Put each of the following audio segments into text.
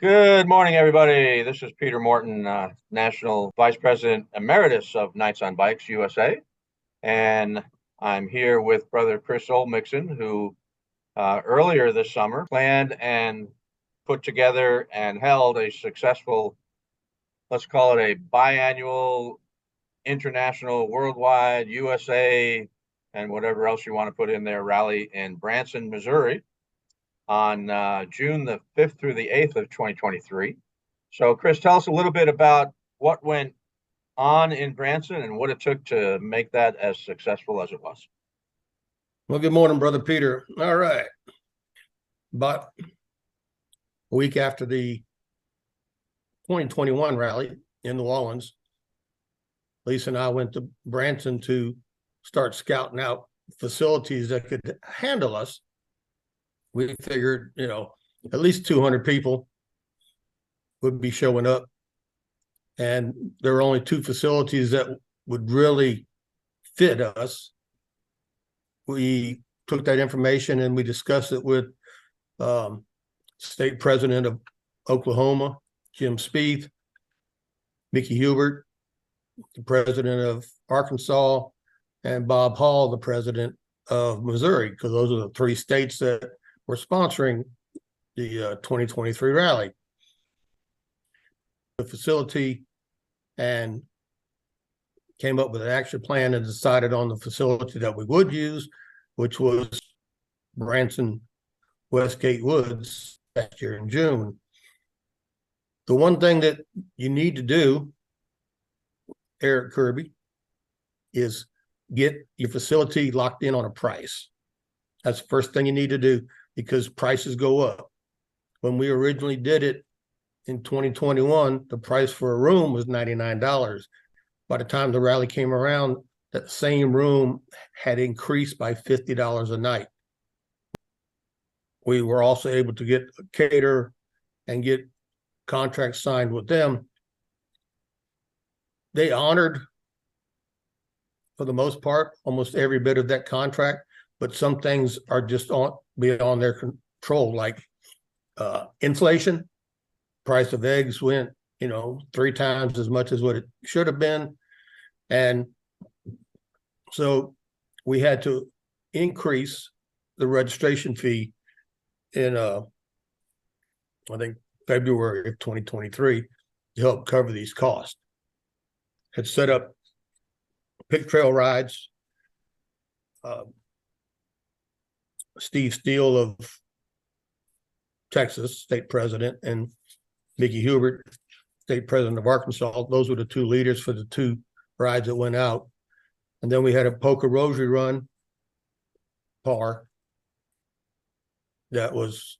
Good morning, everybody. This is Peter Morton, National Vice President Emeritus of Knights on Bikes USA. And I'm here with Brother Chris Oldmixon, who earlier this summer planned and put together and held a successful, let's call it a biannual, international, worldwide, USA, and whatever else you want to put in there, rally in Branson, Missouri on June the 5th through the 8th of 2023. So, Chris, tell us a little bit about what went on in Branson and what it took to make that as successful as it was. Well, good morning, Brother Peter. All right. About a week after the 2021 rally in New Orleans, Lisa and I went to Branson to start scouting out facilities that could handle us. We figured, at least 200 people would be showing up. And there were only two facilities that would really fit us. We took that information and we discussed it with State President of Oklahoma, Jim Spieth, Mickey Hubert, the President of Arkansas, and Bob Hall, the President of Missouri, because those are the three states that were sponsoring the 2023 rally. The facility and came up with an action plan and decided on the facility that we would use, which was Branson Westgate Woods last year in June. The one thing that you need to do, Eric Kirby, is get your facility locked in on a price. That's the first thing you need to do, because prices go up. When we originally did it in 2021, the price for a room was $99. By the time the rally came around, that same room had increased by $50 a night. We were also able to get a caterer and get contracts signed with them. They honored, for the most part, almost every bit of that contract, but some things are just beyond their control, like inflation. Price of eggs went, 3 times as much as what it should have been. And so we had to increase the registration fee in, I think, February of 2023 to help cover these costs. Had set up pick trail rides. Steve Steele of Texas, state president, and Mickey Hubert, state president of Arkansas. Those were the two leaders for the two rides that went out. And then we had a polka rosary run par that was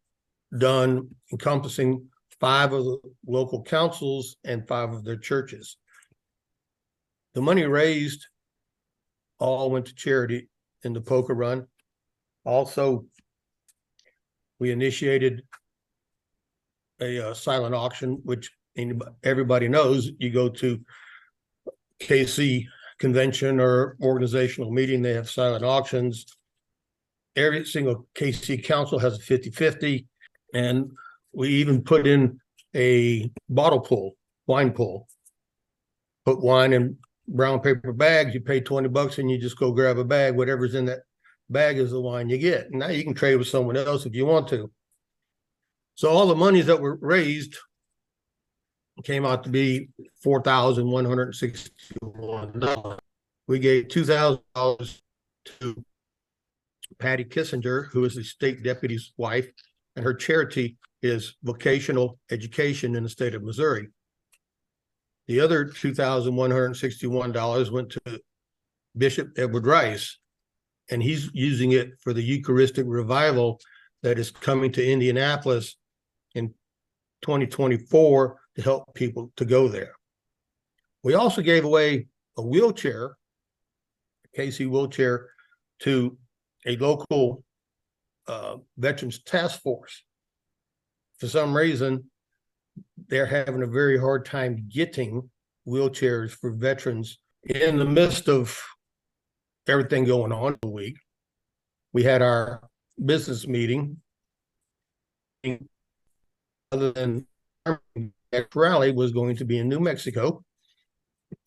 done encompassing 5 of the local councils and 5 of their churches. The money raised all went to charity in the polka run. Also, we initiated a silent auction, which everybody knows. You go to KC convention or organizational meeting, they have silent auctions. Every single KC council has a 50-50, and we even put in a bottle pull, wine pull. Put wine in brown paper bags. You pay $20 and you just go grab a bag. Whatever's in that bag is the wine you get. And now you can trade with someone else if you want to. So all the monies that were raised came out to be $4,161. We gave $2,000 to Patty Kissinger, who is the state deputy's wife, and her charity is vocational education in the state of Missouri. The other $2,161 went to Bishop Edward Rice, and he's using it for the Eucharistic revival that is coming to Indianapolis in 2024 to help people to go there. We also gave away a wheelchair, a KC wheelchair, to a local veterans task force. For some reason, they're having a very hard time getting wheelchairs for veterans. In the midst of everything going on the week, we had our business meeting. Other than next rally was going to be in New Mexico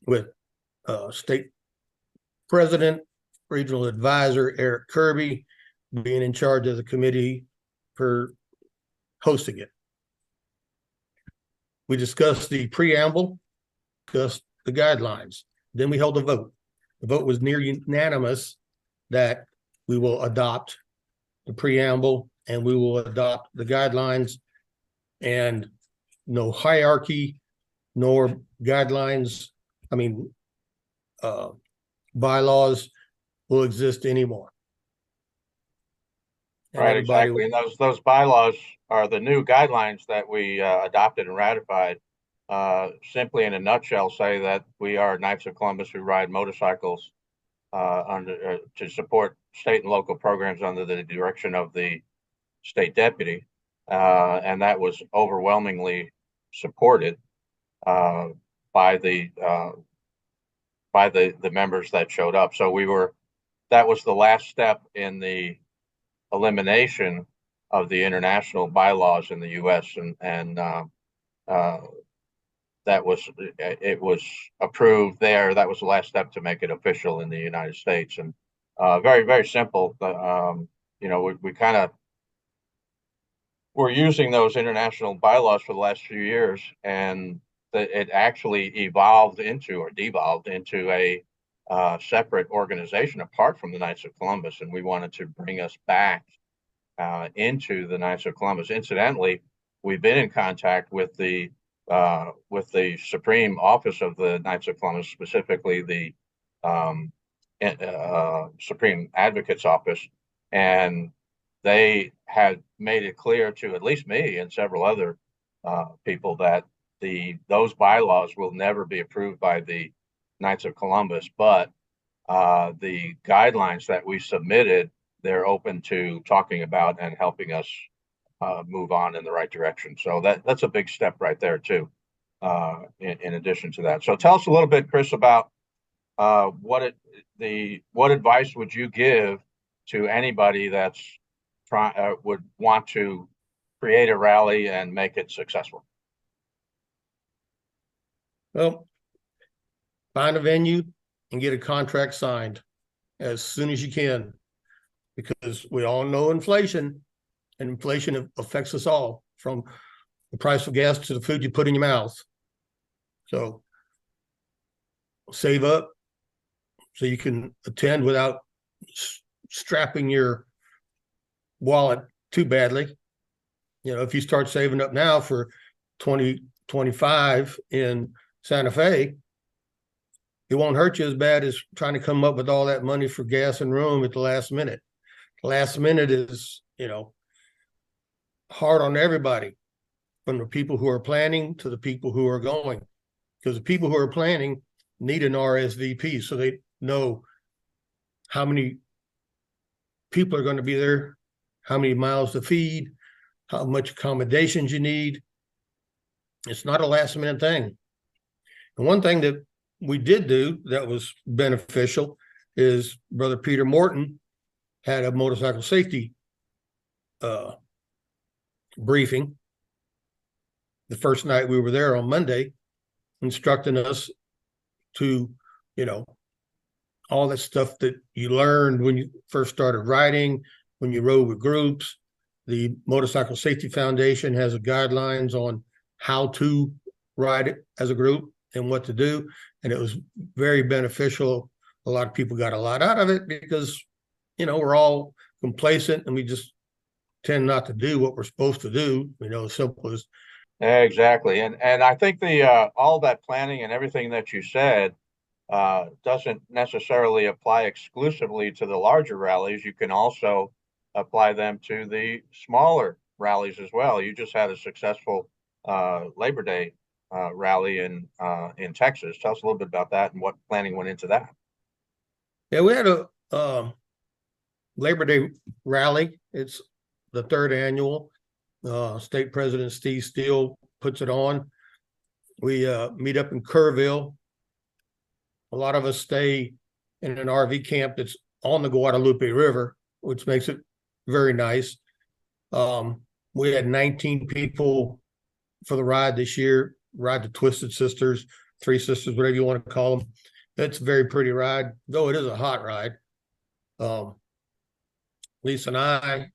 with state president, regional advisor Eric Kirby being in charge of the committee for hosting it. We discussed the preamble, discussed the guidelines. Then we held a vote. The vote was near unanimous that we will adopt the preamble and we will adopt the guidelines, and no hierarchy nor guidelines, bylaws will exist anymore. And Right, exactly. And those bylaws are the new guidelines that we adopted and ratified. Simply in a nutshell, say that we are Knights of Columbus who ride motorcycles to support state and local programs under the direction of the state deputy, and that was overwhelmingly supported by the members that showed up. So that was the last step in the elimination of the international bylaws in the U.S. and it was approved there. That was the last step to make it official in the United States, and very, very simple. We kind of were using those international bylaws for the last few years, and it actually evolved into or devolved into a separate organization apart from the Knights of Columbus, and we wanted to bring us back into the Knights of Columbus. Incidentally, we've been in contact with the Supreme Office of the Knights of Columbus, specifically the Supreme Advocate's Office, and they had made it clear to at least me and several other people that those bylaws will never be approved by the Knights of Columbus, but the guidelines that we submitted, they're open to talking about and helping us move on in the right direction. So that's a big step right there too, in addition to that. So tell us a little bit, Chris, about what advice would you give to anybody that's would want to create a rally and make it successful? Well, find a venue and get a contract signed as soon as you can, because we all know inflation, and inflation affects us all, from the price of gas to the food you put in your mouth. So save up so you can attend without strapping your wallet too badly. If you start saving up now for 2025 in Santa Fe, it won't hurt you as bad as trying to come up with all that money for gas and room at the last minute. Last minute is, hard on everybody, from the people who are planning to the people who are going, because the people who are planning need an RSVP so they know how many people are going to be there, how many miles to feed, how much accommodations you need. It's not a last minute thing. And one thing that we did do that was beneficial is Brother Peter Morton had a motorcycle safety briefing the first night we were there on Monday, instructing us to, all that stuff that you learned when you first started riding, when you rode with groups. The Motorcycle Safety Foundation has guidelines on how to ride it as a group and what to do. And it was very beneficial. A lot of people got a lot out of it because, we're all complacent and we just tend not to do what we're supposed to do, as simple as. Exactly. And I think all that planning and everything that you said doesn't necessarily apply exclusively to the larger rallies. You can also apply them to the smaller rallies as well. You just had a successful Labor Day rally in Texas. Tell us a little bit about that and what planning went into that. Yeah, we had a Labor Day rally. It's the third annual. State President Steve Steele puts it on. We meet up in Kerrville. A lot of us stay in an RV camp that's on the Guadalupe River, which makes it very nice. We had 19 people for the ride this year. Ride the Twisted Sisters, Three Sisters, whatever you want to call them. It's a very pretty ride, though it is a hot ride. Lisa and I,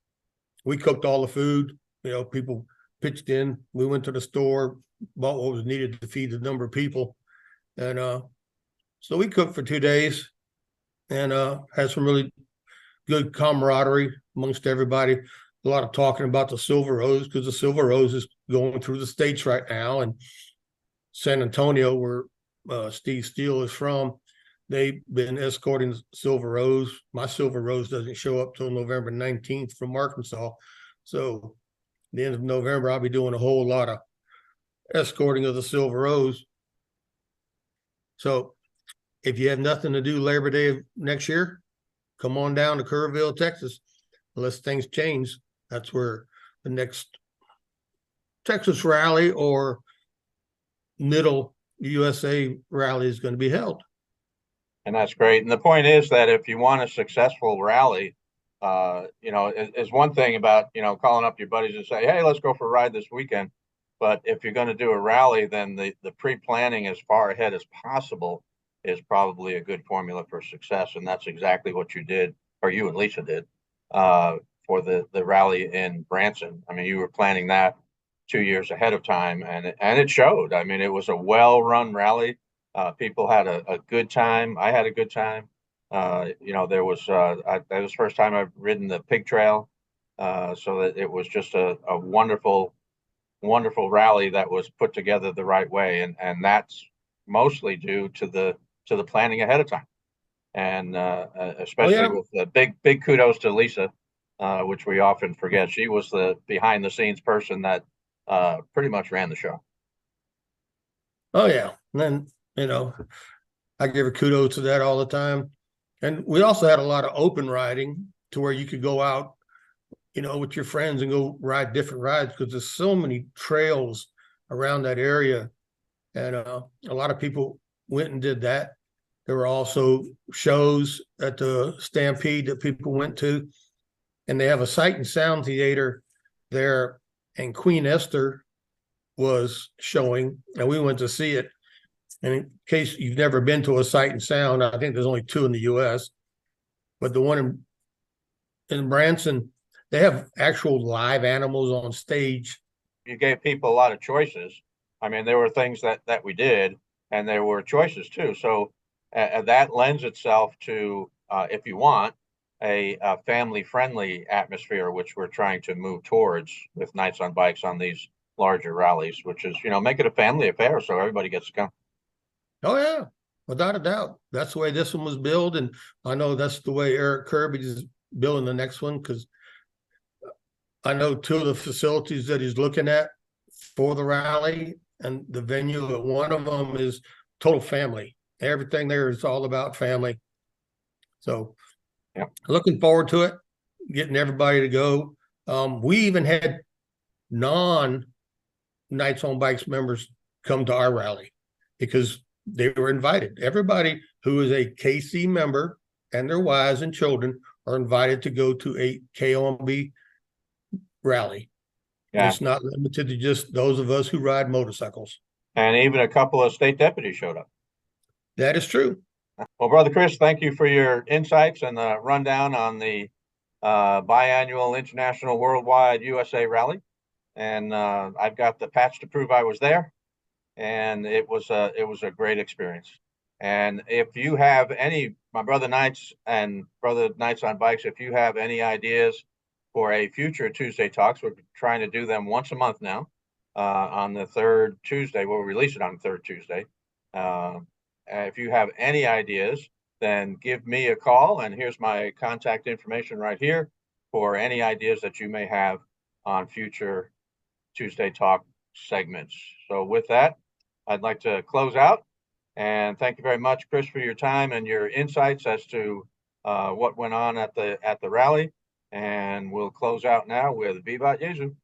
we cooked all the food. People pitched in. We went to the store, bought what was needed to feed the number of people. And so we cooked for 2 days and had some really good camaraderie amongst everybody. A lot of talking about the Silver Rose, because the Silver Rose is going through the States right now. And San Antonio, where Steve Steele is from, they've been escorting Silver Rose. My Silver Rose doesn't show up till November 19th from Arkansas. So the end of November, I'll be doing a whole lot of escorting of the Silver Rose. So if you have nothing to do Labor Day of next year, come on down to Kerrville, Texas. Unless things change, that's where the next Texas rally or Middle USA rally is going to be held. And that's great. And the point is that if you want a successful rally, is one thing about, calling up your buddies and say, hey, let's go for a ride this weekend. But if you're going to do a rally, then the pre-planning as far ahead as possible is probably a good formula for success. And that's exactly what you did, or you and Lisa did, for the rally in Branson. I mean, you were planning that 2 years ahead of time, and it showed. I mean, it was a well-run rally. People had a good time. I had a good time. There was that was the first time I've ridden the pig trail, so that it was just a wonderful rally that was put together the right way, and that's mostly due to the planning ahead of time, and especially with the big kudos to Lisa, which we often forget. She was the behind the scenes person that pretty much ran the show. Oh yeah, and then I give her kudos to that all the time. And we also had a lot of open riding to where you could go out, with your friends and go ride different rides, because there's so many trails around that area. And a lot of people went and did that. There were also shows at the Stampede that people went to. And they have a sight and sound theater there. And Queen Esther was showing, and we went to see it. And in case you've never been to a Sight and Sound, I think there's only 2 in the U.S., but the one in Branson, they have actual live animals on stage. You gave people a lot of choices. I mean, there were things that we did, and there were choices too. So that lends itself to, if you want, a family-friendly atmosphere, which we're trying to move towards with Nights on Bikes on these larger rallies, which is, make it a family affair so everybody gets to come. Oh yeah, without a doubt. That's the way this one was built, and I know that's the way Eric Kirby is building the next one, because I know 2 of the facilities that he's looking at for the rally and the venue at one of them is total family. Everything there is all about family. So yeah, looking forward to it, getting everybody to go. We even had non-Nights on Bikes members come to our rally because they were invited. Everybody who is a KC member and their wives and children are invited to go to a KOMB rally. Yeah. It's not limited to just those of us who ride motorcycles. And even a couple of state deputies showed up. That is true. Well, Brother Chris, thank you for your insights and the rundown on the biannual International Worldwide USA Rally. And I've got the patch to prove I was there. And it was a great experience. And if you have any, my brother Knights and brother Knights on Bikes, if you have any ideas for a future Tuesday Talks, we're trying to do them once a month now, on the 3rd Tuesday. We'll release it on the 3rd Tuesday. If you have any ideas, then give me a call, and here's my contact information right here for any ideas that you may have on future Tuesday Talk segments. So with that, I'd like to close out, and thank you very much, Chris, for your time and your insights as to what went on at the rally. And we'll close out now with Vivat Jesu.